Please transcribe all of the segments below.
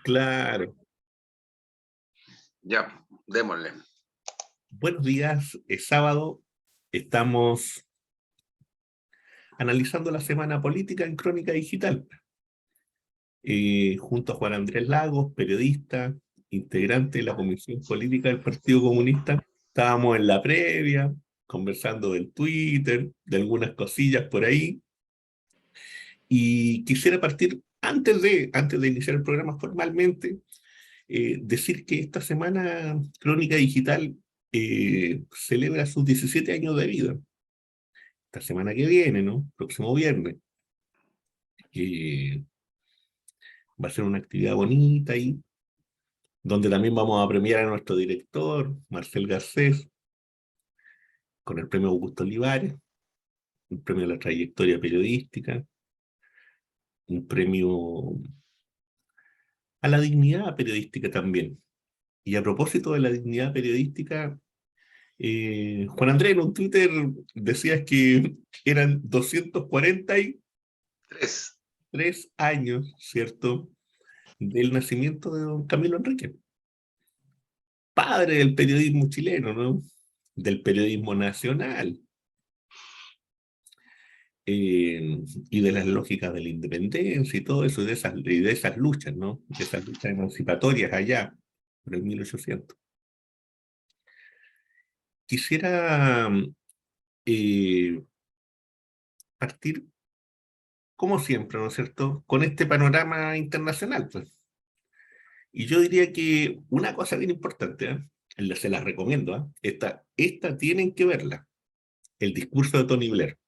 Claro. Ya, démosle. Buenos días, es sábado. Estamos analizando la semana política en Crónica Digital. Junto a Juan Andrés Lagos, periodista, integrante de la Comisión Política del Partido Comunista. Estábamos en la previa, conversando del Twitter, de algunas cosillas por ahí. Y quisiera partir, antes de iniciar el programa formalmente, decir que esta semana Crónica Digital celebra sus 17 años de vida. Esta semana que viene, ¿no? Próximo viernes. Eh, Va a ser una actividad bonita ahí, donde también vamos a premiar a nuestro director, Marcel Garcés, con el premio Augusto Olivares, un premio a la trayectoria periodística, un premio a la dignidad periodística también. Y a propósito de la dignidad periodística, Juan Andrés en un Twitter decías que eran 243 Tres. años, ¿cierto?, del nacimiento de don Camilo Enrique, padre del periodismo chileno, ¿no? Del periodismo nacional, y de las lógicas de la independencia y todo eso, y de esas luchas, ¿no? De esas luchas emancipatorias allá, por el 1800. Quisiera eh, partir, como siempre, ¿no es cierto?, con este panorama internacional, pues. Y yo diría que una cosa bien importante, se las recomiendo, esta tienen que verla, el discurso de Tony Blair.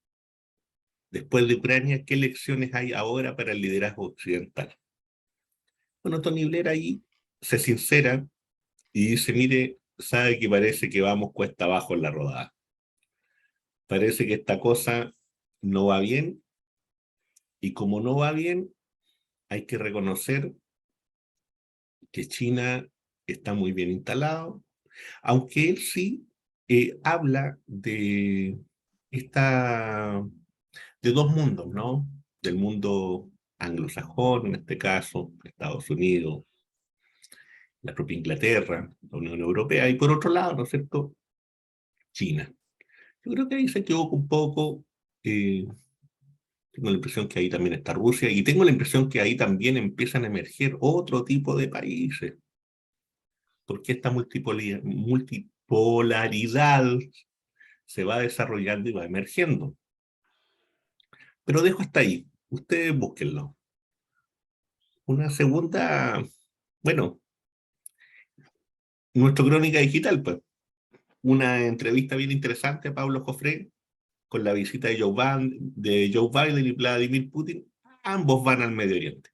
Después de Ucrania, ¿qué lecciones hay ahora para el liderazgo occidental? Bueno, Tony Blair ahí se sincera y dice, mire, sabe que parece que vamos cuesta abajo en la rodada. Parece que esta cosa no va bien, y como no va bien, hay que reconocer que China está muy bien instalado, aunque él sí habla esta, de dos mundos, ¿no? Del mundo anglosajón, en este caso, Estados Unidos, la propia Inglaterra, la Unión Europea, y por otro lado, ¿no es cierto?, China. Yo creo que ahí se equivoca un poco. Tengo la impresión que ahí también está Rusia, y tengo la impresión que ahí también empiezan a emerger otro tipo de países, porque esta multipolaridad se va desarrollando y va emergiendo. Pero dejo hasta ahí, ustedes búsquenlo. Una segunda, bueno, nuestra crónica digital, pues, una entrevista bien interesante a Pablo Jofré con la visita de Joe Biden y Vladimir Putin. Ambos van al Medio Oriente.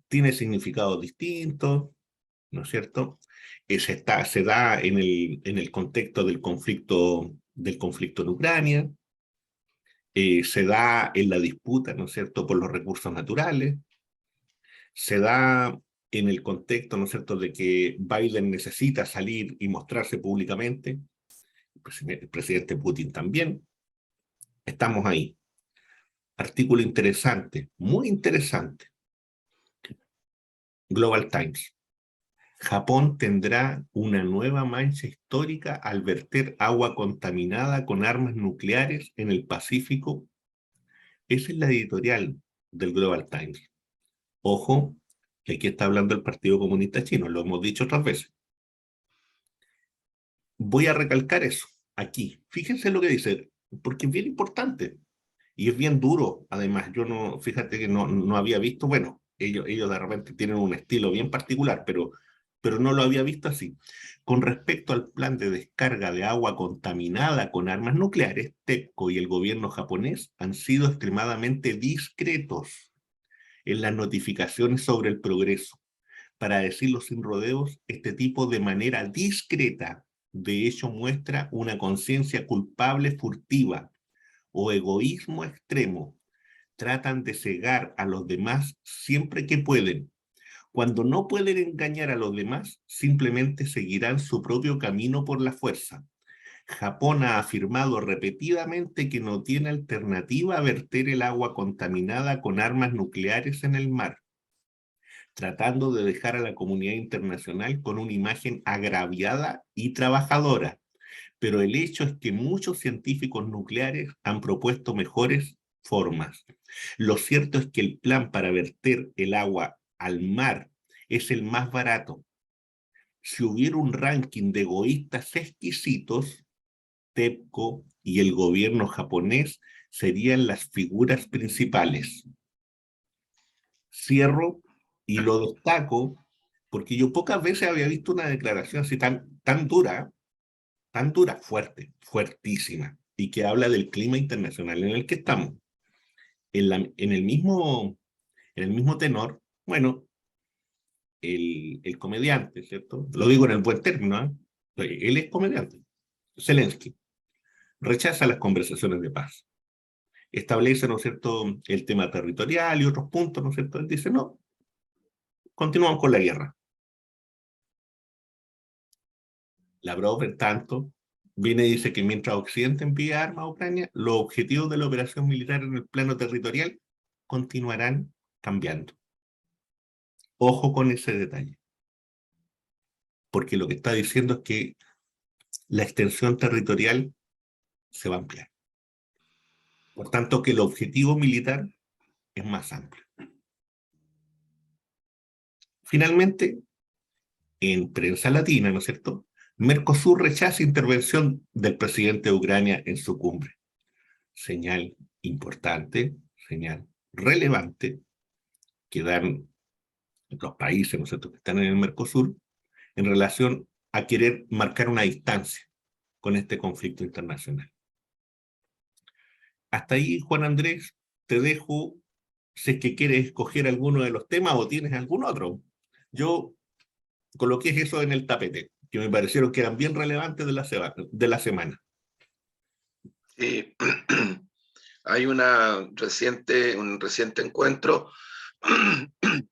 Tiene significados distintos, ¿no es cierto? Se da en el contexto del conflicto en Ucrania, se da en la disputa, ¿no es cierto?, por los recursos naturales, se da en el contexto, ¿no es cierto?, de que Biden necesita salir y mostrarse públicamente, el presidente Putin también. Estamos ahí. Artículo interesante, muy interesante. Global Times. Japón tendrá una nueva mancha histórica al verter agua contaminada con armas nucleares en el Pacífico. Esa es la editorial del Global Times. Ojo, que aquí está hablando el Partido Comunista Chino, lo hemos dicho otras veces. Voy a recalcar eso aquí. Fíjense lo que dice, porque es bien importante y es bien duro. Además, yo no, fíjate que no había visto, bueno, ellos de repente tienen un estilo bien particular, pero no lo había visto así. Con respecto al plan de descarga de agua contaminada con armas nucleares, TEPCO y el gobierno japonés han sido extremadamente discretos en las notificaciones sobre el progreso. Para decirlo sin rodeos, este tipo de manera discreta, de hecho, muestra una conciencia culpable furtiva o egoísmo extremo. Tratan de cegar a los demás siempre que pueden. Cuando no pueden engañar a los demás, simplemente seguirán su propio camino por la fuerza. Japón ha afirmado repetidamente que no tiene alternativa a verter el agua contaminada con armas nucleares en el mar. tratando de dejar a la comunidad internacional con una imagen agraviada y trabajadora. Pero el hecho es que muchos científicos nucleares han propuesto mejores formas. Lo cierto es que el plan para verter el agua al mar es el más barato. Si hubiera un ranking de egoístas exquisitos, TEPCO y el gobierno japonés serían las figuras principales. Cierro y lo destaco porque yo pocas veces había visto una declaración así tan dura, fuerte, fuertísima, y que habla del clima internacional en el que estamos. En el mismo tenor, bueno, el comediante, ¿cierto? Lo digo en el buen término, ¿eh? Él es comediante, Zelensky, rechaza las conversaciones de paz, establece, ¿no es cierto?, el tema territorial y otros puntos, ¿no es cierto? Él dice, no, continuamos con la guerra. Lavrov, en tanto, viene y dice que mientras Occidente envía armas a Ucrania, los objetivos de la operación militar en el plano territorial continuarán cambiando. Ojo con ese detalle, porque lo que está diciendo es que la extensión territorial se va a ampliar. Por tanto, que el objetivo militar es más amplio. Finalmente, en prensa latina, ¿no es cierto?, Mercosur rechaza intervención del presidente de Ucrania en su cumbre. Señal importante, señal relevante que dan los países, ¿no es cierto?, que están en el Mercosur en relación a querer marcar una distancia con este conflicto internacional. Hasta ahí, Juan Andrés, te dejo si es que quieres escoger alguno de los temas o tienes algún otro. Yo coloqué eso en el tapete, que me parecieron que eran bien relevantes de la semana. Eh, hay un reciente encuentro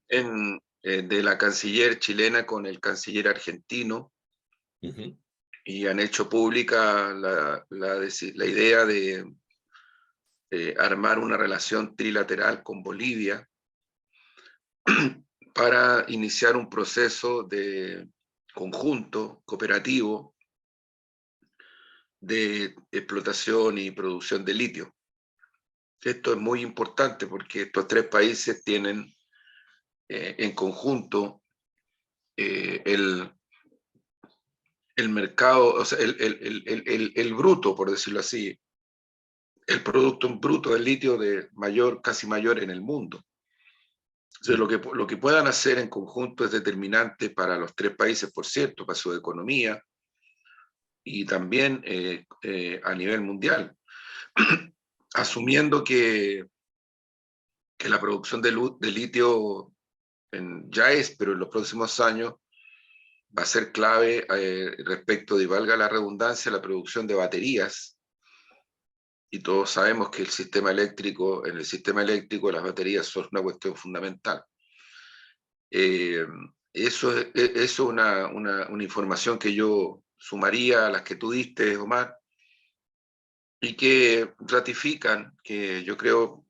de la canciller chilena con el canciller argentino, y han hecho pública la idea de armar una relación trilateral con Bolivia para iniciar un proceso de conjunto, cooperativo, de explotación y producción de litio. Esto es muy importante porque estos tres países tienen en conjunto el mercado, o sea, el bruto, por decirlo así, el producto bruto del litio casi mayor en el mundo. Entonces, lo que puedan hacer en conjunto es determinante para los tres países, por cierto, para su economía y también a nivel mundial, asumiendo que la producción de litio ya es, pero en los próximos años va a ser clave respecto de, valga la redundancia, la producción de baterías. Y todos sabemos que en el sistema eléctrico las baterías son una cuestión fundamental. Eso es una información que yo sumaría a las que tú diste, Omar, y que ratifican que yo creo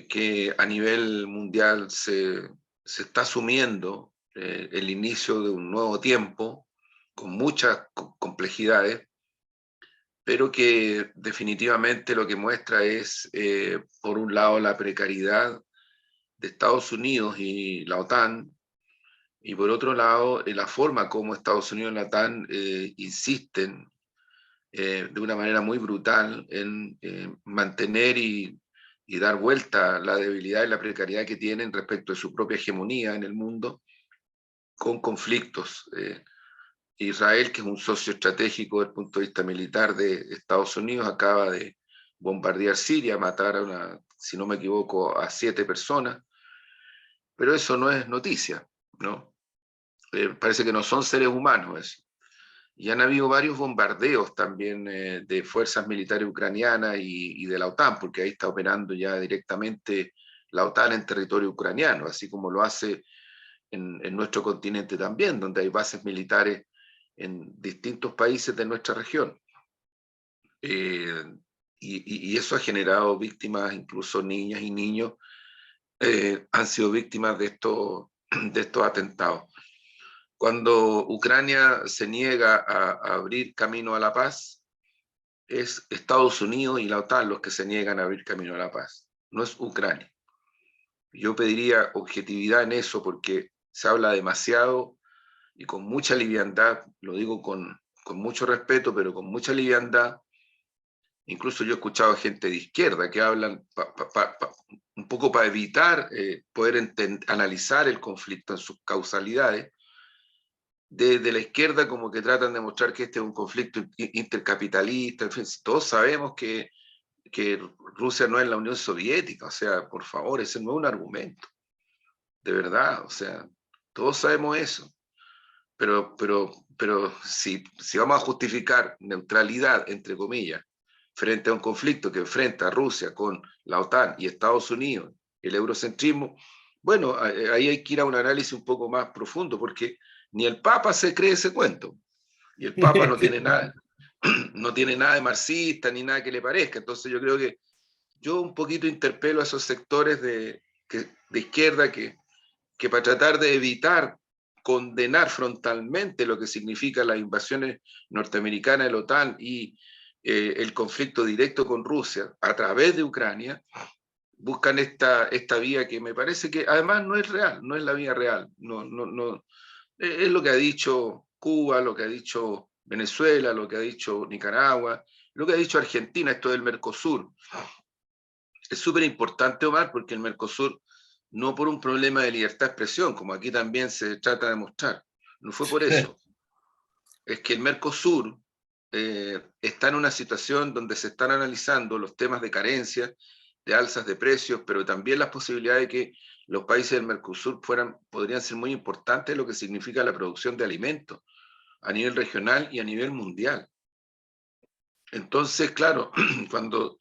que a nivel mundial se está asumiendo el inicio de un nuevo tiempo con muchas complejidades, pero que definitivamente lo que muestra es, por un lado, la precariedad de Estados Unidos y la OTAN, y por otro lado, la forma como Estados Unidos y la OTAN insisten de una manera muy brutal en mantener y dar vuelta a la debilidad y la precariedad que tienen respecto de su propia hegemonía en el mundo, con conflictos. Israel, que es un socio estratégico desde el punto de vista militar de Estados Unidos, acaba de bombardear Siria, matar si no me equivoco, a 7 personas, pero eso no es noticia, ¿no? Parece que no son seres humanos eso. Y han habido varios bombardeos también de fuerzas militares ucranianas y de la OTAN, porque ahí está operando ya directamente la OTAN en territorio ucraniano, así como lo hace en nuestro continente también, donde hay bases militares en distintos países de nuestra región. Y eso ha generado víctimas, incluso niñas y niños, han sido víctimas de estos atentados. Cuando Ucrania se niega a abrir camino a la paz, es Estados Unidos y la OTAN los que se niegan a abrir camino a la paz, no es Ucrania. Yo pediría objetividad en eso porque se habla demasiado y con mucha liviandad, lo digo con mucho respeto, pero con mucha liviandad. Incluso yo he escuchado a gente de izquierda que hablan un poco para evitar poder analizar el conflicto en sus causalidades. Desde la izquierda como que tratan de mostrar que este es un conflicto intercapitalista. En fin, todos sabemos que Rusia no es la Unión Soviética, o sea, por favor, ese no es un argumento, de verdad, o sea, todos sabemos eso. Pero si vamos a justificar neutralidad, entre comillas, frente a un conflicto que enfrenta a Rusia con la OTAN y Estados Unidos, el eurocentrismo, bueno, ahí hay que ir a un análisis un poco más profundo, porque ni el Papa se cree ese cuento, y el Papa no tiene nada, no tiene nada de marxista ni nada que le parezca. Entonces yo creo que yo un poquito interpelo a esos sectores de izquierda que para tratar de evitar condenar frontalmente lo que significan las invasiones norteamericanas de la OTAN y el conflicto directo con Rusia a través de Ucrania, buscan esta vía que me parece que además no es real, no es la vía real. No, es lo que ha dicho Cuba, lo que ha dicho Venezuela, lo que ha dicho Nicaragua, lo que ha dicho Argentina, esto del Mercosur. Es súper importante, Omar, porque el Mercosur, no por un problema de libertad de expresión, como aquí también se trata de mostrar, no fue por eso. Es que el Mercosur está en una situación donde se están analizando los temas de carencia, de alzas de precios, pero también las posibilidades de que los países del Mercosur podrían ser muy importantes, lo que significa la producción de alimentos a nivel regional y a nivel mundial. Entonces, claro, cuando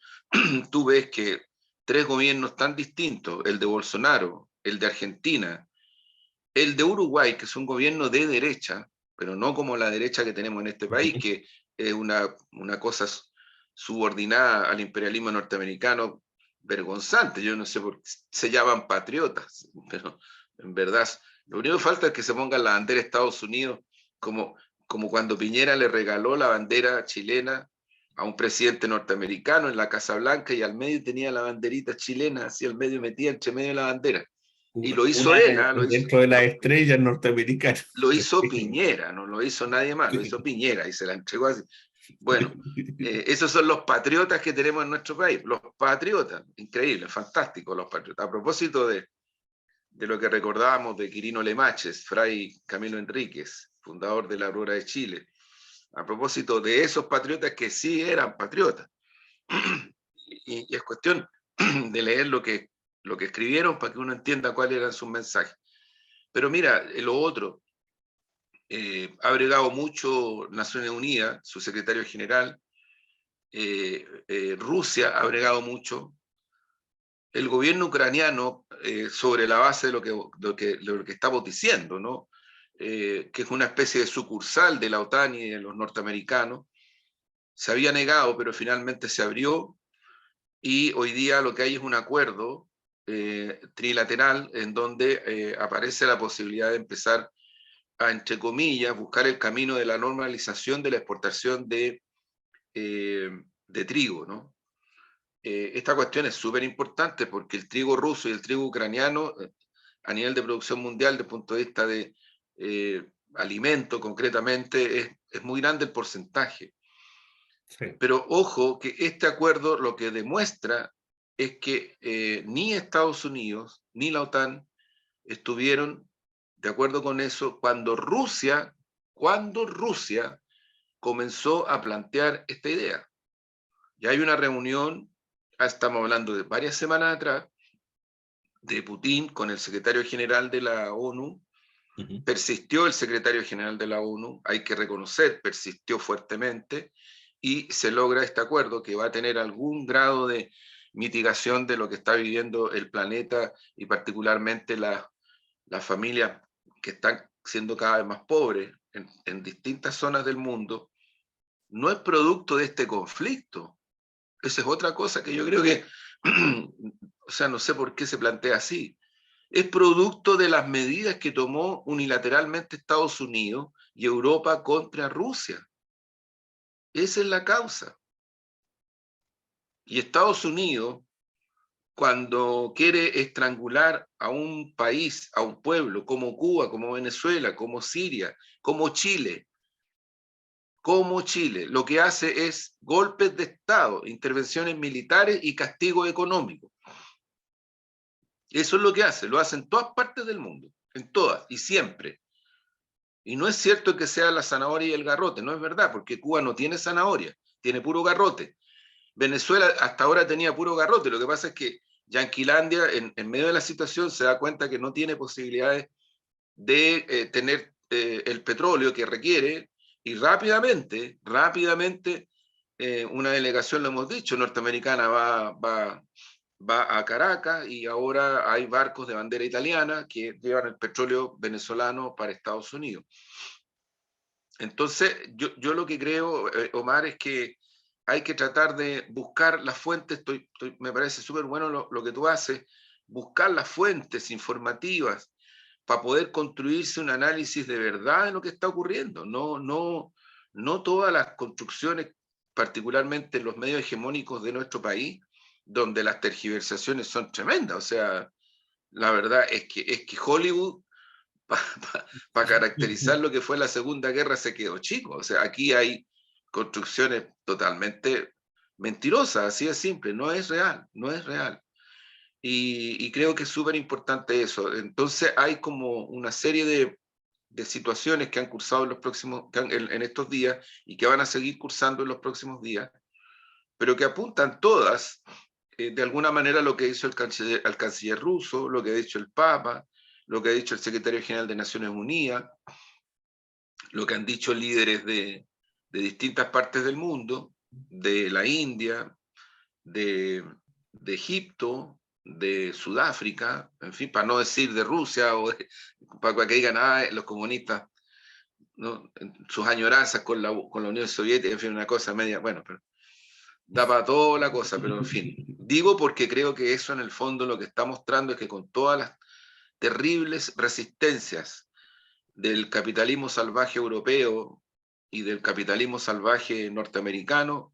tú ves que tres gobiernos tan distintos, el de Bolsonaro, el de Argentina, el de Uruguay, que es un gobierno de derecha, pero no como la derecha que tenemos en este país, que es una cosa subordinada al imperialismo norteamericano vergonzante. Yo no sé por qué se llaman patriotas, pero en verdad lo único que falta es que se pongan la bandera de Estados Unidos como cuando Piñera le regaló la bandera chilena a un presidente norteamericano en la Casa Blanca y al medio tenía la banderita chilena, así al medio metía entre medio de la bandera. Y lo hizo Una él, dentro de las estrellas norteamericanas. lo hizo Piñera, no lo hizo nadie más, lo hizo Piñera y se la entregó así. Bueno, esos son los patriotas que tenemos en nuestro país, los patriotas, increíble, fantástico los patriotas. A propósito de lo que recordábamos de Quirino Lemaches, Fray Camilo Enríquez, fundador de la Aurora de Chile, a propósito de esos patriotas que sí eran patriotas. Y es cuestión de leer lo que escribieron para que uno entienda cuáles eran sus mensajes. Pero mira, lo otro, ha bregado mucho Naciones Unidas, su secretario general, Rusia ha bregado mucho, el gobierno ucraniano, sobre la base de lo que estamos diciendo, ¿no? Que es una especie de sucursal de la OTAN y de los norteamericanos, se había negado, pero finalmente se abrió, y hoy día lo que hay es un acuerdo trilateral en donde aparece la posibilidad de empezar a, entre comillas, buscar el camino de la normalización de la exportación de trigo, ¿no? Esta cuestión es súper importante porque el trigo ruso y el trigo ucraniano, a nivel de producción mundial, desde el punto de vista de alimento concretamente, es muy grande el porcentaje. Sí. Pero ojo que este acuerdo lo que demuestra es que ni Estados Unidos ni la OTAN estuvieron de acuerdo con eso cuando Rusia comenzó a plantear esta idea. Ya hay una reunión, estamos hablando de varias semanas atrás, de Putin con el secretario general de la ONU. Persistió el secretario general de la ONU, hay que reconocer, persistió fuertemente, y se logra este acuerdo que va a tener algún grado de mitigación de lo que está viviendo el planeta y particularmente las familias que están siendo cada vez más pobres en distintas zonas del mundo. No es producto de este conflicto. Esa es otra cosa que yo creo que o sea, no sé por qué se plantea así. Es producto de las medidas que tomó unilateralmente Estados Unidos y Europa contra Rusia. Esa es la causa. Y Estados Unidos, cuando quiere estrangular a un país, a un pueblo, como Cuba, como Venezuela, como Siria, como Chile, lo que hace es golpes de Estado, intervenciones militares y castigo económico. Eso es lo que hace, lo hace en todas partes del mundo, en todas y siempre. Y no es cierto que sea la zanahoria y el garrote, no es verdad, porque Cuba no tiene zanahoria, tiene puro garrote. Venezuela hasta ahora tenía puro garrote, lo que pasa es que Yanquilandia, en medio de la situación, se da cuenta que no tiene posibilidades de tener el petróleo que requiere, y rápidamente, una delegación, lo hemos dicho, norteamericana va a Caracas, y ahora hay barcos de bandera italiana que llevan el petróleo venezolano para Estados Unidos. Entonces, yo lo que creo, Omar, es que hay que tratar de buscar las fuentes. Me parece súper bueno lo que tú haces, buscar las fuentes informativas para poder construirse un análisis de verdad de lo que está ocurriendo. No todas las construcciones, particularmente en los medios hegemónicos de nuestro país, donde las tergiversaciones son tremendas. O sea, la verdad es que Hollywood, para caracterizar lo que fue la Segunda Guerra, se quedó chico. O sea, aquí hay construcciones totalmente mentirosas, así de simple, no es real, no es real. Y creo que es súper importante eso. Entonces hay como una serie de situaciones que han cursado en, los próximos, en estos días, y que van a seguir cursando en los próximos días, pero que apuntan todas, de alguna manera, lo que hizo el canciller ruso, lo que ha dicho el Papa, lo que ha dicho el secretario general de Naciones Unidas, lo que han dicho líderes de distintas partes del mundo, de la India, de Egipto, de Sudáfrica, en fin, para no decir de Rusia, para que digan, los comunistas, ¿no?, sus añoranzas con la Unión Soviética, en fin, una cosa media, bueno, pero da para toda la cosa, pero en fin. Digo porque creo que eso, en el fondo, lo que está mostrando es que, con todas las terribles resistencias del capitalismo salvaje europeo y del capitalismo salvaje norteamericano,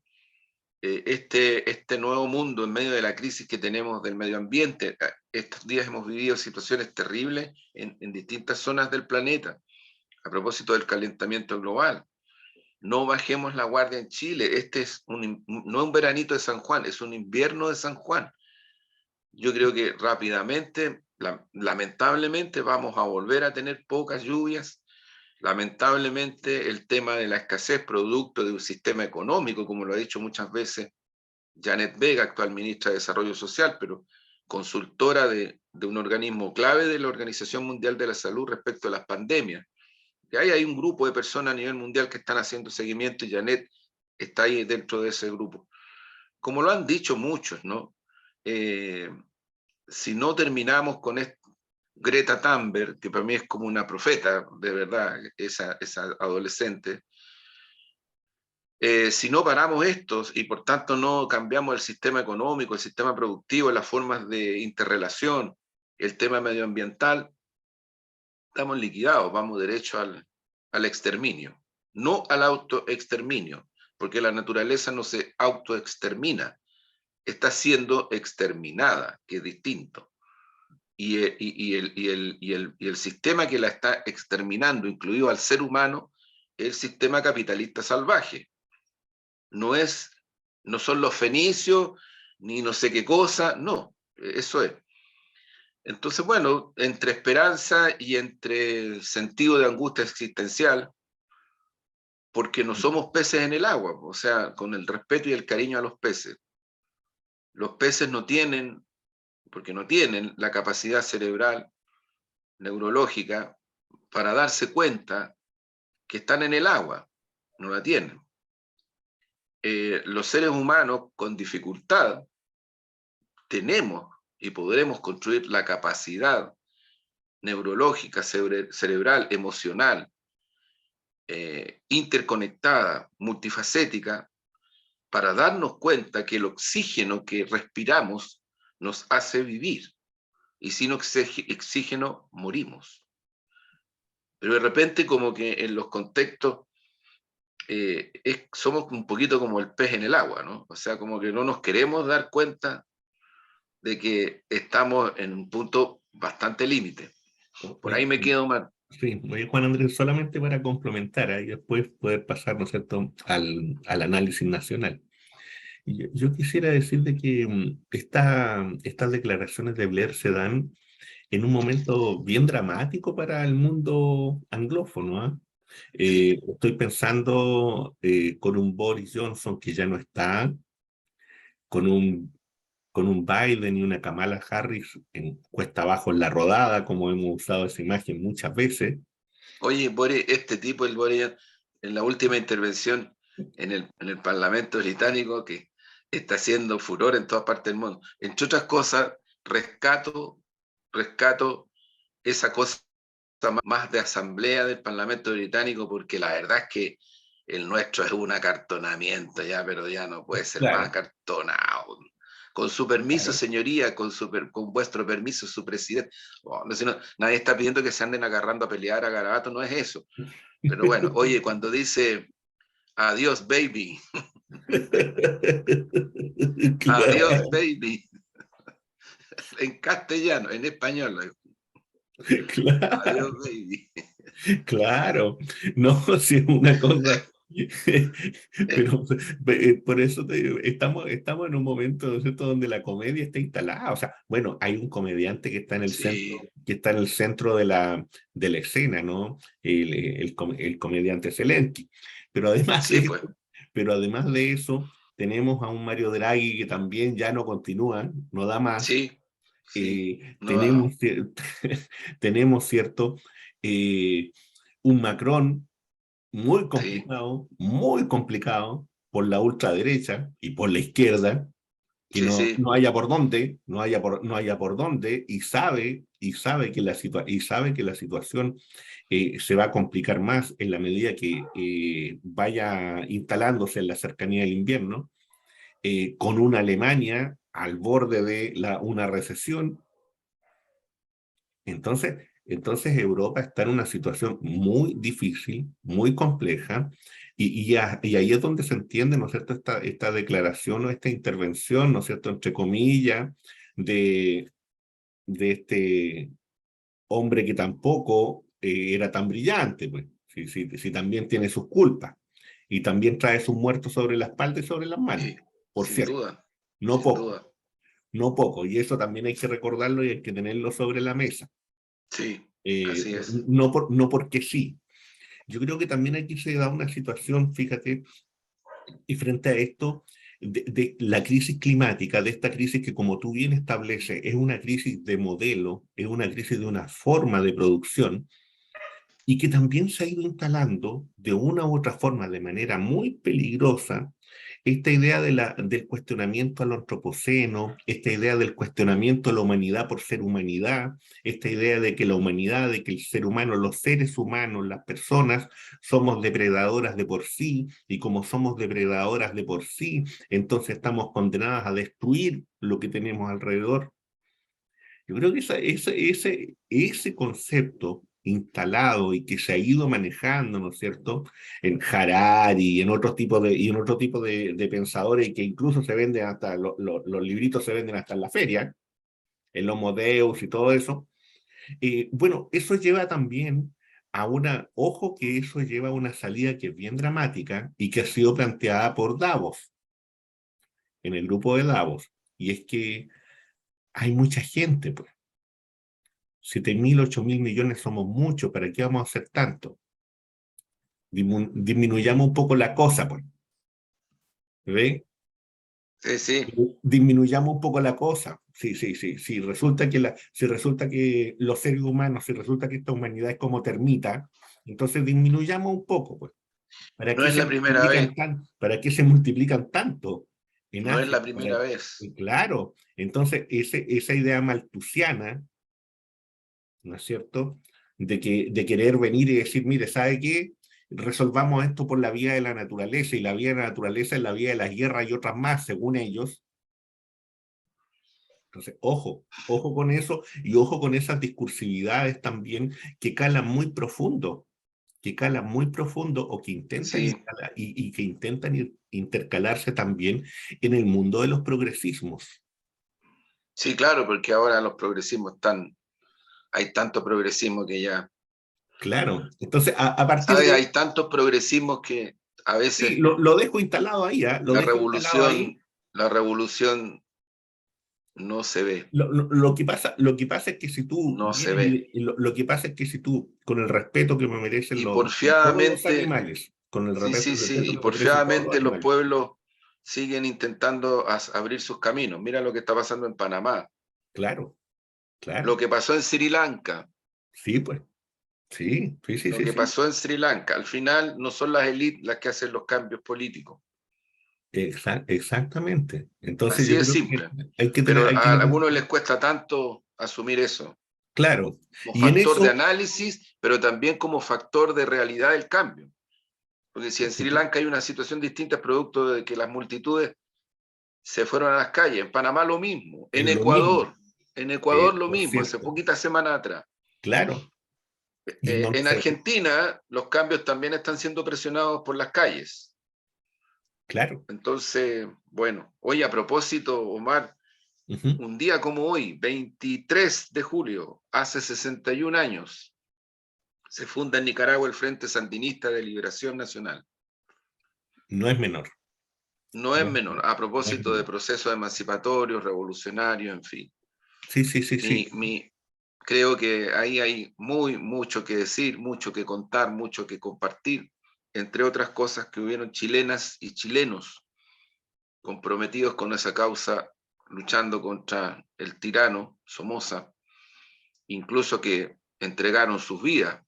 este nuevo mundo, en medio de la crisis que tenemos del medio ambiente, estos días hemos vivido situaciones terribles en distintas zonas del planeta, a propósito del calentamiento global. No bajemos la guardia en Chile. Este es no un veranito de San Juan, es un invierno de San Juan. Yo creo que rápidamente, lamentablemente, vamos a volver a tener pocas lluvias. Lamentablemente, el tema de la escasez, producto de un sistema económico, como lo ha dicho muchas veces Janet Vega, actual ministra de Desarrollo Social, pero consultora de un organismo clave de la Organización Mundial de la Salud respecto a las pandemias. Y ahí hay un grupo de personas a nivel mundial que están haciendo seguimiento, y Janet está ahí dentro de ese grupo. Como lo han dicho muchos, ¿no? Si no terminamos con Greta Thunberg, que para mí es como una profeta, de verdad, esa adolescente, si no paramos estos, y por tanto no cambiamos el sistema económico, el sistema productivo, las formas de interrelación, el tema medioambiental, estamos liquidados, vamos derecho al exterminio, no al autoexterminio, porque la naturaleza no se autoextermina, está siendo exterminada, que es distinto. Y el sistema que la está exterminando, incluido al ser humano, es el sistema capitalista salvaje. No son los fenicios, ni no sé qué cosa, no, eso es. Entonces, bueno, entre esperanza y entre sentido de angustia existencial, porque no somos peces en el agua, o sea, con el respeto y el cariño a los peces. Los peces no tienen, porque no tienen la capacidad cerebral, neurológica, para darse cuenta que están en el agua, no la tienen. Los seres humanos, con dificultad, tenemos y podremos construir la capacidad neurológica, cerebral, emocional, interconectada, multifacética, para darnos cuenta que el oxígeno que respiramos nos hace vivir. Y sin oxígeno morimos. Pero de repente como que en los contextos somos un poquito como el pez en el agua, ¿no? O sea, como que no nos queremos dar cuenta de que estamos en un punto bastante límite. Por ahí me quedo mal. Sí, oye, Juan Andrés, solamente para complementar y después poder pasar, ¿no es cierto?, al análisis nacional. Y yo quisiera decir de que estas declaraciones de Blair se dan en un momento bien dramático para el mundo anglófono, ¿ah? Sí. Estoy pensando con un Boris Johnson que ya no está, con un Biden y una Kamala Harris en cuesta abajo en la rodada, como hemos usado esa imagen muchas veces. Oye, Boris, este tipo, el Boris, en la última intervención en el Parlamento británico, que está haciendo furor en todas partes del mundo, entre otras cosas, rescato esa cosa más de asamblea del Parlamento británico, porque la verdad es que el nuestro es un acartonamiento ya, pero ya no puede ser más Claro, acartonado. Con su permiso, claro. señoría, con vuestro permiso, su presidente. Oh, no, si no, nadie está pidiendo que se anden agarrando a pelear a garabato, no es eso. Pero bueno, oye, cuando dice adiós, baby, adiós, Claro, baby, en castellano, en español, adiós, claro. baby. Claro, no, si es una cosa, pero por eso te digo, estamos en un momento, ¿no es cierto?, donde la comedia está instalada. O sea, bueno, hay un comediante que está en el Sí, centro, que está en el centro de la escena, ¿no? El comediante Zelensky. Pero además de sí, pues, eso, pero además de eso, tenemos a un Mario Draghi que también ya no continúa, no da más. sí, sí, no da más. Tenemos, tenemos, ¿cierto? Eh, un Macron Sí, muy complicado por la ultraderecha y por la izquierda, que sí, sí, no haya por dónde, no haya por dónde, y sabe que la situación se va a complicar más en la medida que vaya instalándose en la cercanía del invierno, con una Alemania al borde de una recesión. Entonces Europa está en una situación muy difícil, muy compleja, y ahí es donde se entiende, ¿no es cierto?, esta declaración o esta intervención, ¿no es cierto?, entre comillas, de, de este hombre que tampoco era tan brillante, pues, si también tiene sus culpas, y también trae sus muertos sobre la espalda y sobre las manos, sí, por sin cierto, duda, no sin poco, duda. no poco, y eso también hay que recordarlo y hay que tenerlo sobre la mesa. Sí, así es. No porque sí. Yo creo que también aquí se da una situación, fíjate, y frente a esto, de la crisis climática, de esta crisis que, como tú bien estableces, es una crisis de modelo, es una crisis de una forma de producción, y que también se ha ido instalando de una u otra forma, de manera muy peligrosa, esta idea del cuestionamiento al antropoceno, esta idea del cuestionamiento a la humanidad por ser humanidad, esta idea de que la humanidad, de que el ser humano, los seres humanos, las personas, somos depredadoras de por sí, y como somos depredadoras de por sí, entonces estamos condenadas a destruir lo que tenemos alrededor. Yo creo que ese concepto instalado y que se ha ido manejando, ¿no es cierto?, en Harari y en otros tipos de pensadores, y que incluso se venden hasta, los libritos se venden hasta en la feria, en los museos y todo eso. Bueno, eso lleva también ojo que eso lleva a una salida que es bien dramática y que ha sido planteada por Davos, en el grupo de Davos, y es que hay mucha gente, pues. 7.000, 8.000 millones somos muchos, ¿para qué vamos a hacer tanto? Disminuyamos un poco la cosa, pues, ¿ve? Sí, sí, Disminuyamos un poco la cosa. Sí, sí, sí. Si resulta que los seres humanos, si resulta que esta humanidad es como termita, entonces disminuyamos un poco, pues. no es la primera vez, ¿Para qué se multiplican tanto en no es la África? primera vez. Claro. Entonces, esa idea maltusiana, ¿no es cierto?, de querer venir y decir, mire, ¿sabe qué? Resolvamos esto por la vía de la naturaleza, y la vía de la naturaleza es la vía de las guerras y otras más, según ellos. Entonces, ojo con eso y ojo con esas discursividades también que calan muy profundo, o que intentan, Sí, y que intentan intercalarse también en el mundo de los progresismos. sí, claro, porque ahora los progresismos están, hay tanto progresismo que ya, Claro, entonces a partir ¿sabes? de... Hay tantos progresismos que a Sí, veces lo dejo instalado ahí, ¿ah? Lo la dejo instalado ahí. revolución no se ve, Lo que pasa es que si tú no se vienes ve. lo que pasa es que si tú, con el respeto que me merecen Y todos los porfiadamente, animales, con el sí, sí, sí, respeto y que me merecen todos los porfiadamente los animales, pueblos siguen intentando abrir sus caminos. Mira lo que está pasando en Panamá, claro, lo claro, que pasó en Sri Lanka, sí, pues, sí, sí, sí, lo sí, que sí, pasó en Sri Lanka. Al final no son las élites las que hacen los cambios políticos. exactamente. Entonces Así yo de creo que simple. hay Pero que a tener, algunos les cuesta tanto asumir eso, claro, como y en factor de eso, análisis, pero también como factor de realidad del cambio. Porque si en Sri Lanka hay una situación distinta, es producto de que las multitudes se fueron a las calles. En Panamá lo mismo. es lo mismo, En Ecuador lo por mismo, hace cierto, poquitas semanas atrás. claro, y en donde En Argentina los cambios también están siendo presionados por las calles. claro, Entonces, bueno, hoy a propósito, Omar, ujú, un día como hoy, 23 de julio, hace 61 años, se funda en Nicaragua el Frente Sandinista de Liberación Nacional. no es menor, No es no es menor, menor, a no es propósito de menor. procesos emancipatorios, revolucionarios, en fin. Sí, sí, sí, sí. Mi, mi, creo que ahí hay mucho que decir, mucho que contar, mucho que compartir, entre otras cosas que hubieron chilenas y chilenos comprometidos con esa causa, luchando contra el tirano Somoza, incluso que entregaron sus vidas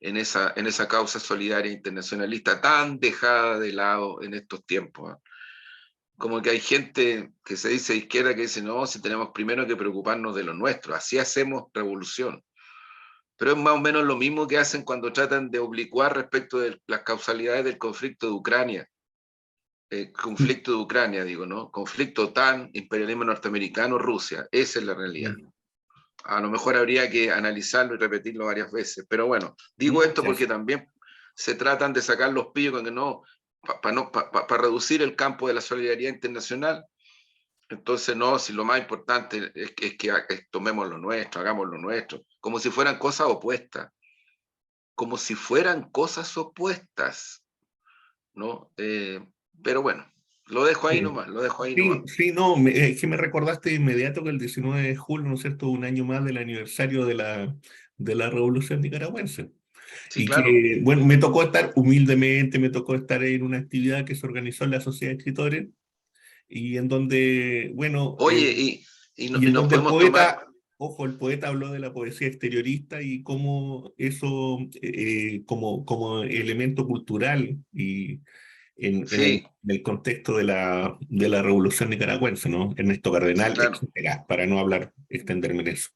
en esa causa solidaria internacionalista tan dejada de lado en estos tiempos. ¿Eh? Como que hay gente que se dice de izquierda que dice, no, si tenemos primero que preocuparnos de lo nuestro, así hacemos revolución. Pero es más o menos lo mismo que hacen cuando tratan de oblicuar respecto de las causalidades del conflicto de Ucrania. Conflicto de Ucrania, digo, ¿no? Conflicto OTAN, imperialismo norteamericano, Rusia. Esa es la realidad. Mm, A lo mejor habría que analizarlo y repetirlo varias veces. Pero bueno, digo esto porque muchas. también se tratan de sacar los pillos con que no, para reducir el campo de la solidaridad internacional. Entonces, no, si lo más importante es que tomemos lo nuestro, hagamos lo nuestro, como si fueran cosas opuestas, como si fueran cosas opuestas, ¿no? Pero bueno, lo dejo ahí Sí, nomás, lo dejo ahí nomás. sí, sí, no, es que me recordaste de inmediato que el 19 de julio, ¿no es cierto?, un año más del aniversario de la Revolución Nicaragüense. Sí, Y claro. que, bueno, me tocó estar, humildemente, me tocó estar en una actividad que se organizó en la Sociedad de Escritores y en donde, bueno, Oye, y y en nos donde el podemos tomar, poeta, ojo, el poeta habló de la poesía exteriorista y cómo eso, como elemento cultural y sí, en el contexto de la Revolución Nicaragüense, ¿no? Ernesto sí, Cardenal, claro. etcétera, para no hablar, extenderme en eso.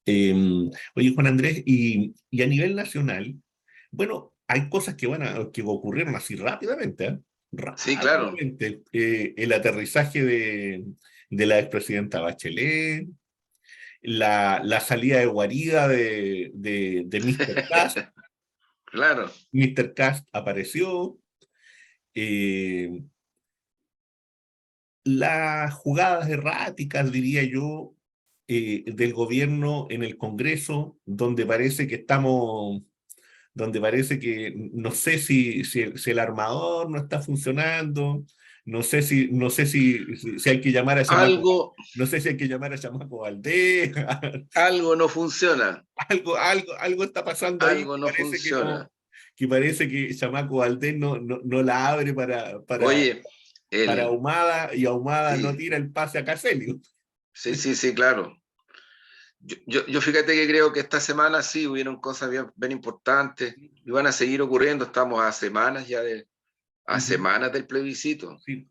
Oye, Juan Andrés, y a nivel nacional, bueno, hay cosas que ocurrieron así rápidamente, ¿eh? Sí, claro. Rápidamente. El aterrizaje de la expresidenta Bachelet, la salida de guarida de Mr. Cast, Claro. Mr. Cast apareció, eh, las jugadas erráticas, diría yo, del gobierno en el Congreso, donde parece que no sé si el armador no está funcionando, no sé si hay que llamar a Chamaco, Algo, no sé si hay que llamar a Chamaco Valdés, algo no funciona, algo está pasando ahí algo no funciona. que parece que Chamaco Valdés no la abre Oye, para el, Ahumada y Ahumada no sí, tira el pase a Caselio. sí, sí, sí, claro. Yo fíjate que creo que esta semana sí hubieron cosas bien, bien importantes y van a seguir ocurriendo. Estamos a semanas ya a Ujú. semanas del plebiscito, Sí, sí,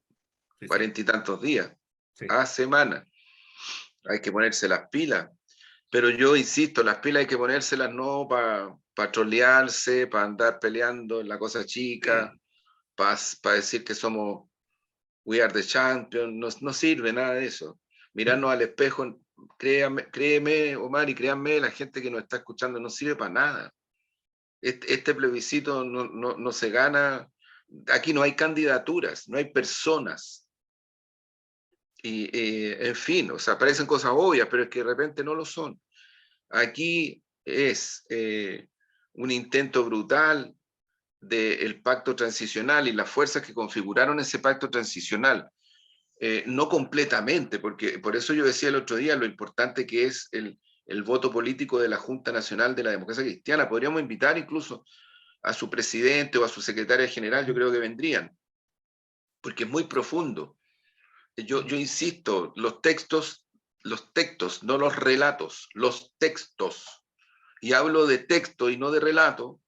sí, 40 y tantos días, sí. a semanas. Hay que ponerse las pilas. Pero yo insisto, las pilas hay que ponérselas no para trolearse, para andar peleando en la cosa chica, Sí. para decir que somos We are the champion, no, no sirve nada de eso. mirarnos al espejo. Créeme, Omar, y créanme, la gente que nos está escuchando, no sirve para nada. Este plebiscito no se gana. Aquí no hay candidaturas, no hay personas. Y, en fin, o sea, parecen cosas obvias, pero es que de repente no lo son. Aquí es un intento brutal del pacto transicional y las fuerzas que configuraron ese pacto transicional. No completamente, porque por eso yo decía el otro día lo importante que es el voto político de la Junta Nacional de la Democracia Cristiana. Podríamos invitar incluso a su presidente o a su secretaria general, yo creo que vendrían, porque es muy profundo. Yo insisto, los textos, no los relatos, los textos. Y hablo de texto y no de relato,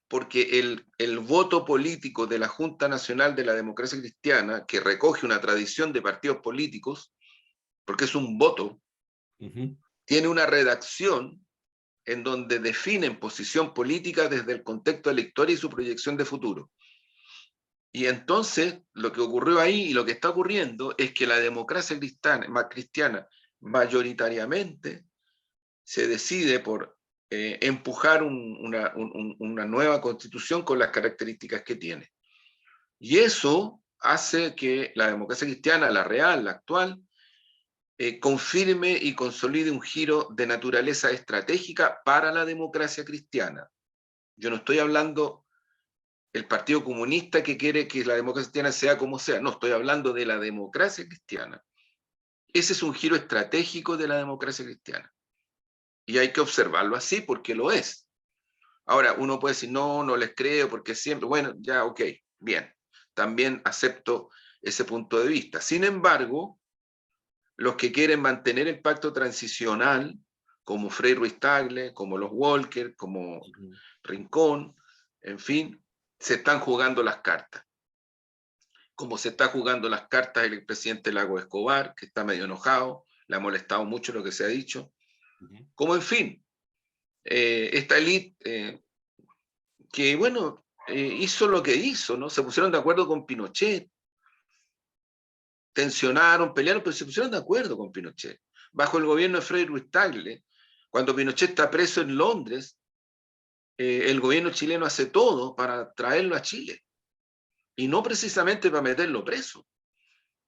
porque el voto político de la Junta Nacional de la Democracia Cristiana, que recoge una tradición de partidos políticos, porque es un voto, tiene una redacción en donde definen posición política desde el contexto de la historia y su proyección de futuro. Y entonces, lo que ocurrió ahí y lo que está ocurriendo es que la democracia cristiana mayoritariamente se decide por empujar una nueva constitución con las características que tiene. Y eso hace que la democracia cristiana, la real, la actual, confirme y consolide un giro de naturaleza estratégica para la democracia cristiana. Yo no estoy hablando del Partido Comunista que quiere que la democracia cristiana sea como sea, no, estoy hablando de la democracia cristiana. Ese es un giro estratégico de la democracia cristiana. Y hay que observarlo así porque lo es. Ahora, uno puede decir, no les creo porque siempre, bueno, ya, ok, bien. También acepto ese punto de vista. Sin embargo, los que quieren mantener el pacto transicional, como Frei Ruiz Tagle, como los Walker, como Rincón, en fin, se están jugando las cartas. Como se está jugando las cartas el presidente Lago Escobar, que está medio enojado, le ha molestado mucho lo que se ha dicho. Como en fin, esta élite que, bueno, hizo lo que hizo, ¿no? Se pusieron de acuerdo con Pinochet, tensionaron, pelearon, pero se pusieron de acuerdo con Pinochet. Bajo el gobierno de Frei Ruiz Tagle, cuando Pinochet está preso en Londres, el gobierno chileno hace todo para traerlo a Chile. Y no precisamente para meterlo preso,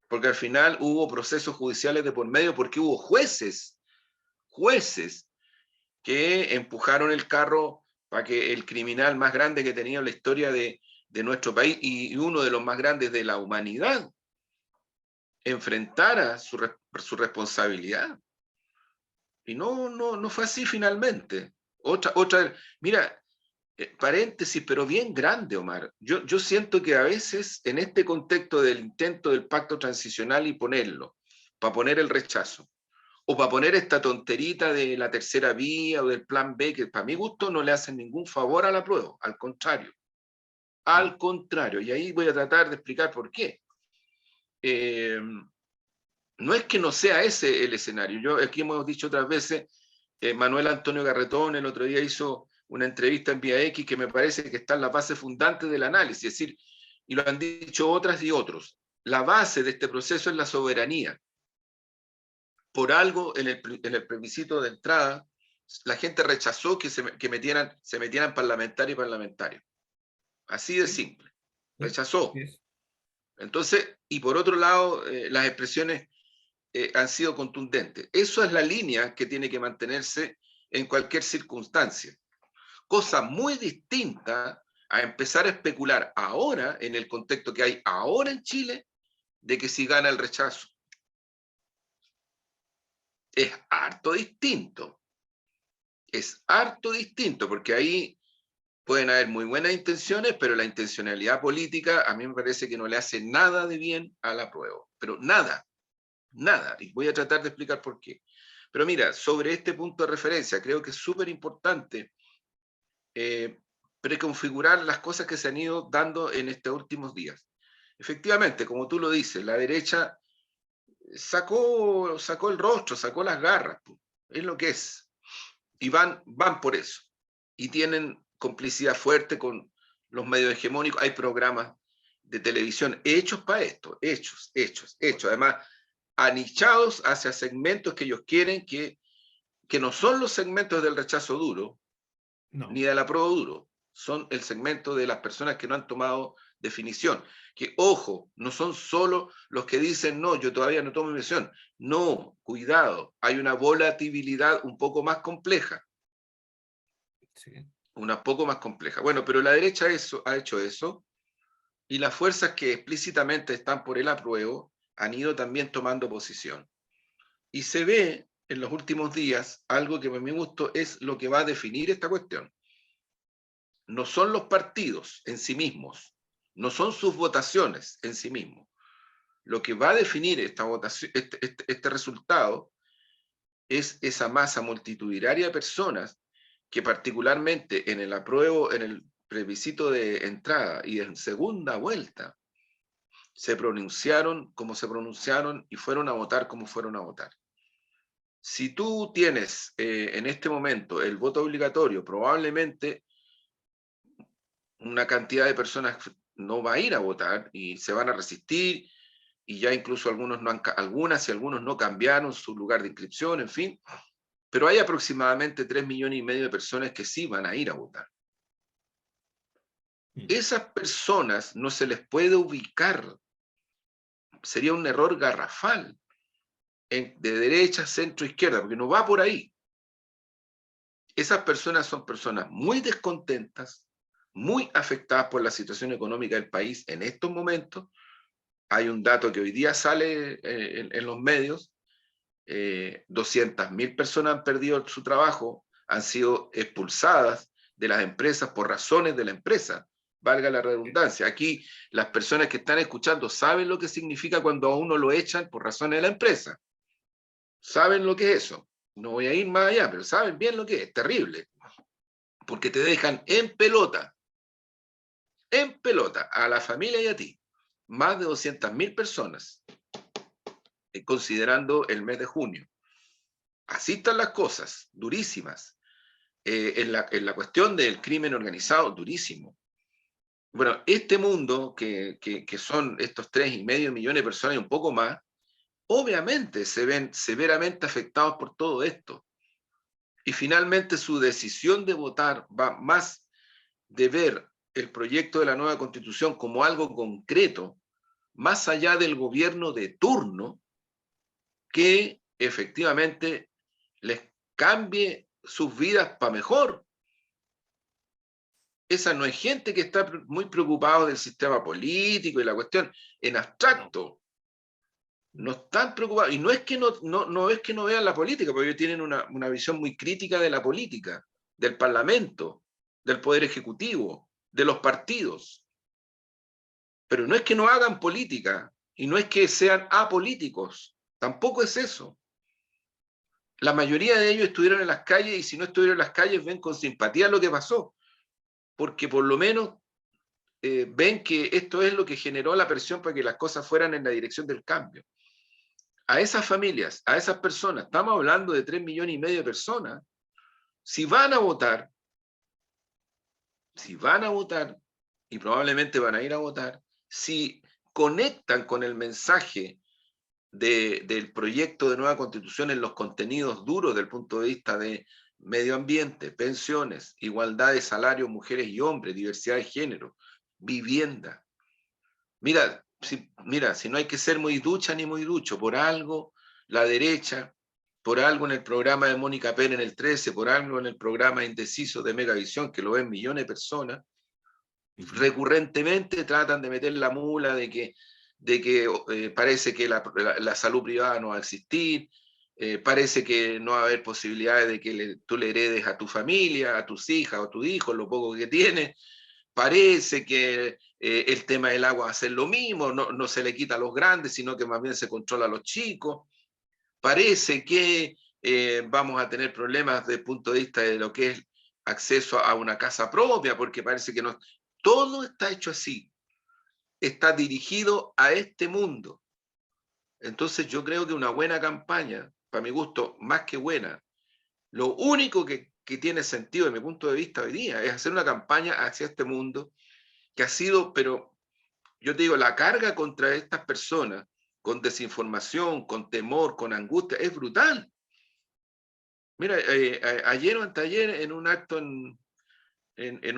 porque al final hubo procesos judiciales de por medio, porque hubo jueces que empujaron el carro para que el criminal más grande que tenía la historia de nuestro país y uno de los más grandes de la humanidad enfrentara su responsabilidad. Y no fue así finalmente. Mira, paréntesis, pero bien grande, Omar. Yo siento que a veces en este contexto del intento del pacto transicional y ponerlo, para poner el rechazo, o para poner esta tonterita de la tercera vía o del plan B, que para mi gusto no le hacen ningún favor a la prueba, al contrario. Al contrario, y ahí voy a tratar de explicar por qué. No es que no sea ese el escenario. Aquí hemos dicho otras veces, Manuel Antonio Garretón el otro día hizo una entrevista en Vía X que me parece que está en la base fundante del análisis, es decir, y lo han dicho otras y otros, la base de este proceso es la soberanía. Por algo en el plebiscito de entrada, la gente rechazó que se metieran parlamentario y parlamentario. Así de simple. Rechazó. Entonces, y por otro lado, las expresiones han sido contundentes. Eso es la línea que tiene que mantenerse en cualquier circunstancia. Cosa muy distinta a empezar a especular ahora, en el contexto que hay ahora en Chile, de que si gana el rechazo. Es harto distinto. Es harto distinto, porque ahí pueden haber muy buenas intenciones, pero la intencionalidad política a mí me parece que no le hace nada de bien a la prueba. Pero nada. Y voy a tratar de explicar por qué. Pero mira, sobre este punto de referencia, creo que es súper importante preconfigurar las cosas que se han ido dando en estos últimos días. Efectivamente, como tú lo dices, la derecha sacó el rostro, sacó las garras, es lo que es. Y van por eso. Y tienen complicidad fuerte con los medios hegemónicos. Hay programas de televisión hechos para esto, hechos. Además, anichados hacia segmentos que ellos quieren que no son los segmentos del rechazo duro, ni No. del apruebo duro, son el segmento de las personas que no han tomado definición. Que, ojo, no son solo los que dicen, no, yo todavía no tomo decisión. No, cuidado, hay una volatilidad un poco más compleja. Sí. Una poco más compleja. Bueno, pero la derecha ha hecho eso, y las fuerzas que explícitamente están por el apruebo han ido también tomando posición. Y se ve en los últimos días algo que a mi gusto es lo que va a definir esta cuestión. No son los partidos en sí mismos, no son sus votaciones en sí mismos. Lo que va a definir esta votación, este resultado es esa masa multitudinaria de personas que particularmente en el apruebo, en el plebiscito de entrada y en segunda vuelta, se pronunciaron como se pronunciaron y fueron a votar como fueron a votar. Si tú tienes en este momento el voto obligatorio, probablemente una cantidad de personas no va a ir a votar y se van a resistir, y ya incluso algunos no han, algunas y algunos no cambiaron su lugar de inscripción, en fin, pero hay aproximadamente 3,5 millones de personas que sí van a ir a votar. Esas personas no se les puede ubicar, sería un error garrafal, de derecha, centro, izquierda, porque no va por ahí. Esas personas son personas muy descontentas, muy afectadas por la situación económica del país en estos momentos. Hay un dato que hoy día sale en los medios, 200.000 personas han perdido su trabajo, han sido expulsadas de las empresas por razones de la empresa, valga la redundancia. Aquí las personas que están escuchando saben lo que significa cuando a uno lo echan por razones de la empresa. Saben lo que es eso. No voy a ir más allá, pero saben bien lo que es. Terrible. Porque te dejan en pelota, a la familia y a ti. Más de 200.000 personas, considerando el mes de junio. Así están las cosas, durísimas. En la cuestión del crimen organizado, durísimo. Bueno, este mundo, que son estos 3,5 millones de personas y un poco más, obviamente se ven severamente afectados por todo esto. Y finalmente su decisión de votar va más de ver el proyecto de la nueva Constitución como algo concreto, más allá del gobierno de turno, que efectivamente les cambie sus vidas para mejor. Esa no es gente que está muy preocupada del sistema político y la cuestión en abstracto. No están preocupados. Y no es que no es que no vean la política, porque ellos tienen una visión muy crítica de la política, del Parlamento, del Poder Ejecutivo, de los partidos. Pero no es que no hagan política y no es que sean apolíticos. Tampoco es eso. La mayoría de ellos estuvieron en las calles, y si no estuvieron en las calles ven con simpatía lo que pasó, porque por lo menos ven que esto es lo que generó la presión para que las cosas fueran en la dirección del cambio. A esas familias, a esas personas, estamos hablando de 3,5 millones de personas, si van a votar, y probablemente van a ir a votar, si conectan con el mensaje del proyecto de nueva constitución en los contenidos duros del punto de vista de medio ambiente, pensiones, igualdad de salario, mujeres y hombres, diversidad de género, vivienda. Mira, si no hay que ser muy ducha ni muy ducho, por algo la derecha, por algo en el programa de Mónica Pérez en el 13, por algo en el programa Indeciso de Megavisión, que lo ven millones de personas, recurrentemente tratan de meter la mula de que parece que la salud privada no va a existir, parece que no va a haber posibilidades de que tú le heredes a tu familia, a tus hijas o a tu hijo, lo poco que tienes. Parece que el tema del agua va a ser lo mismo, no se le quita a los grandes, sino que más bien se controla a los chicos. Parece que vamos a tener problemas desde el punto de vista de lo que es acceso a una casa propia, porque parece que no. Todo está hecho así, está dirigido a este mundo. Entonces yo creo que una buena campaña, para mi gusto, más que buena, lo único que tiene sentido desde mi punto de vista hoy día es hacer una campaña hacia este mundo que ha sido, pero yo te digo, la carga contra estas personas con desinformación, con temor, con angustia, es brutal. Mira, ayer o anteayer en un acto en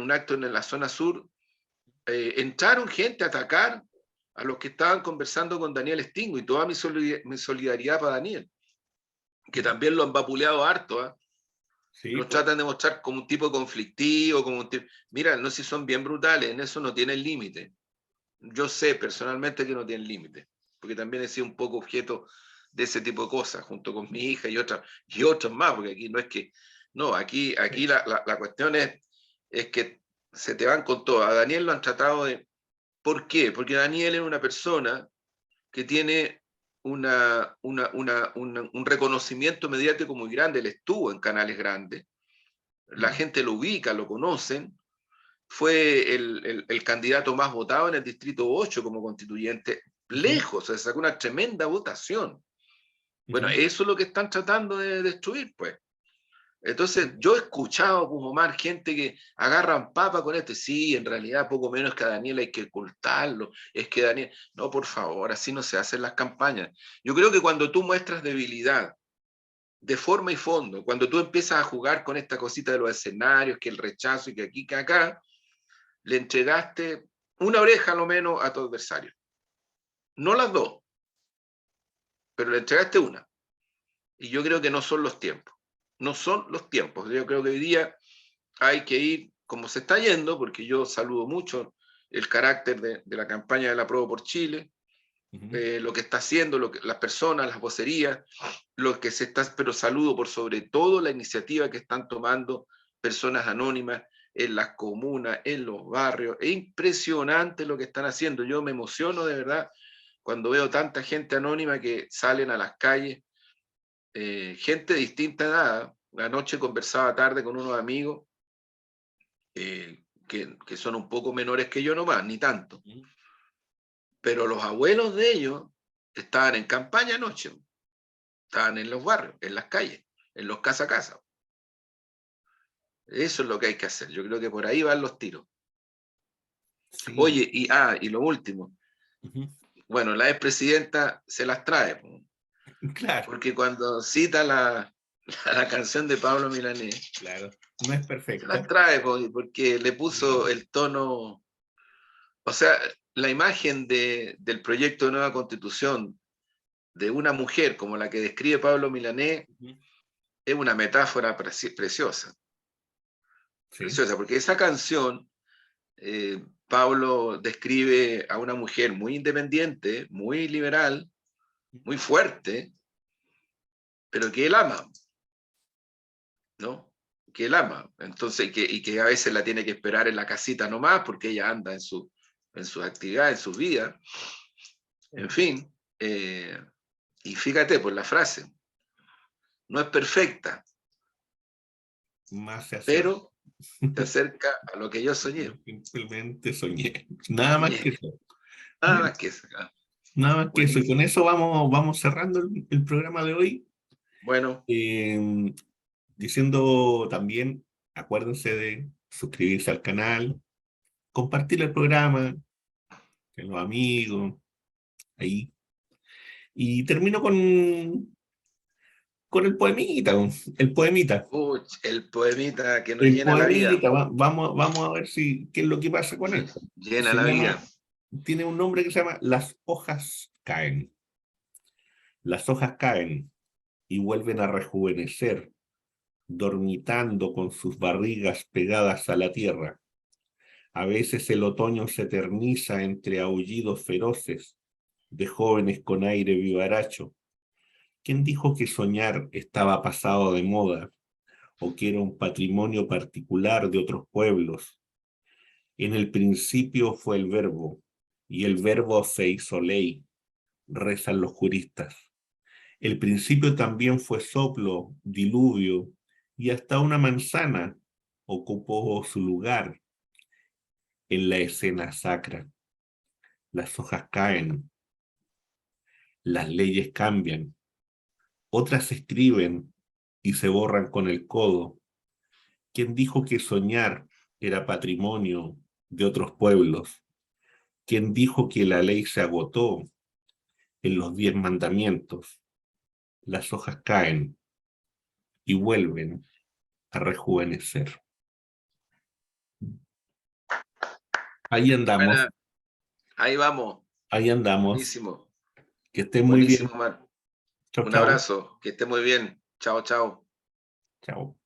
un acto en la zona sur, entraron gente a atacar a los que estaban conversando con Daniel Stingo, y toda mi solidaridad para Daniel, que también lo han vapuleado harto, ¿eh? Sí, Los pues. tratan de mostrar como un tipo conflictivo, como un tipo... Mira, no sé si son bien brutales, en eso no tienen límite. Yo sé personalmente que no tienen límite, porque también he sido un poco objeto de ese tipo de cosas, junto con mi hija y otras más, porque aquí no es que... No, aquí Sí. la cuestión es que se te van con todo. A Daniel lo han tratado de... ¿Por qué? Porque Daniel es una persona que tiene un reconocimiento mediático muy grande. Él estuvo en canales grandes, la gente lo ubica, lo conocen, fue el candidato más votado en el Distrito 8 como constituyente, Ujú, lejos, se sacó una tremenda votación. Bueno, ujú. eso es lo que están tratando de destruir, pues. Entonces, yo he escuchado, como Omar, gente que agarran papa con esto. Sí, en realidad, poco menos que a Daniel hay que ocultarlo. Es que Daniel, no, por favor, así no se hacen las campañas. Yo creo que cuando tú muestras debilidad de forma y fondo, cuando tú empiezas a jugar con esta cosita de los escenarios, que el rechazo y que aquí, que acá, le entregaste una oreja a lo menos a tu adversario. No las dos, pero le entregaste una. Y yo creo que no son los tiempos. No son los tiempos. Yo creo que hoy día hay que ir como se está yendo, porque yo saludo mucho el carácter de la campaña de la Prueba por Chile, Ujú. lo que está haciendo, las personas, las vocerías, lo que se está, pero saludo por sobre todo la iniciativa que están tomando personas anónimas en las comunas, en los barrios. Es impresionante lo que están haciendo. Yo me emociono de verdad cuando veo tanta gente anónima que salen a las calles, gente de distinta edad. Anoche conversaba tarde con unos amigos que son un poco menores que yo nomás, ni tanto. Ujú. Pero los abuelos de ellos estaban en campaña anoche, estaban en los barrios, en las calles, en los casa a casa. Eso es lo que hay que hacer. Yo creo que por ahí van los tiros. Sí. Oye, y lo último, Ujú. bueno, la expresidenta se las trae, Claro, porque cuando cita la canción de Pablo Milanés, claro. No es se las perfecta. trae porque le puso No. el tono, o sea, la imagen del proyecto de nueva constitución de una mujer como la que describe Pablo Milanés Ujú. es una metáfora preciosa, Sí. preciosa, porque esa canción, Pablo describe a una mujer muy independiente, muy liberal, muy fuerte, pero que él ama, ¿no? Que él ama. Entonces, y que a veces la tiene que esperar en la casita nomás porque ella anda en sus actividades, en sus vidas. En fin, y fíjate por la frase, no es perfecta, Más se acerca. pero se acerca a lo que yo soñé. Yo simplemente soñé. Nada más que eso. Nada Bueno, más que eso. nada más que eso. Y con Buenísimo. eso vamos cerrando el programa de hoy. Bueno, Eh, Diciendo también, acuérdense de suscribirse al canal, compartir el programa con los amigos, ahí. Y termino con el poemita, el poemita. el poemita que nos El llena la vida, poemita, vamos a ver si, qué es lo que pasa con esto. llena Se la vida. llama, tiene un nombre que se llama Las hojas caen. Las hojas caen y vuelven a rejuvenecer, dormitando con sus barrigas pegadas a la tierra. A veces el otoño se eterniza entre aullidos feroces de jóvenes con aire vivaracho. ¿Quién dijo que soñar estaba pasado de moda o que era un patrimonio particular de otros pueblos? En el principio fue el verbo, y el verbo se hizo ley, rezan los juristas. El principio también fue soplo, diluvio, y hasta una manzana ocupó su lugar en la escena sacra. Las hojas caen, las leyes cambian, otras se escriben y se borran con el codo. ¿Quién dijo que soñar era patrimonio de otros pueblos? ¿Quién dijo que la ley se agotó en los 10 mandamientos, las hojas caen y vuelven a rejuvenecer. Ahí andamos, Bueno, ahí vamos. ahí andamos. Buenísimo. Que estén muy Buenísimo, bien. Omar. Chao, Un chao. abrazo. Que esté muy bien. Chao, chao. Chao.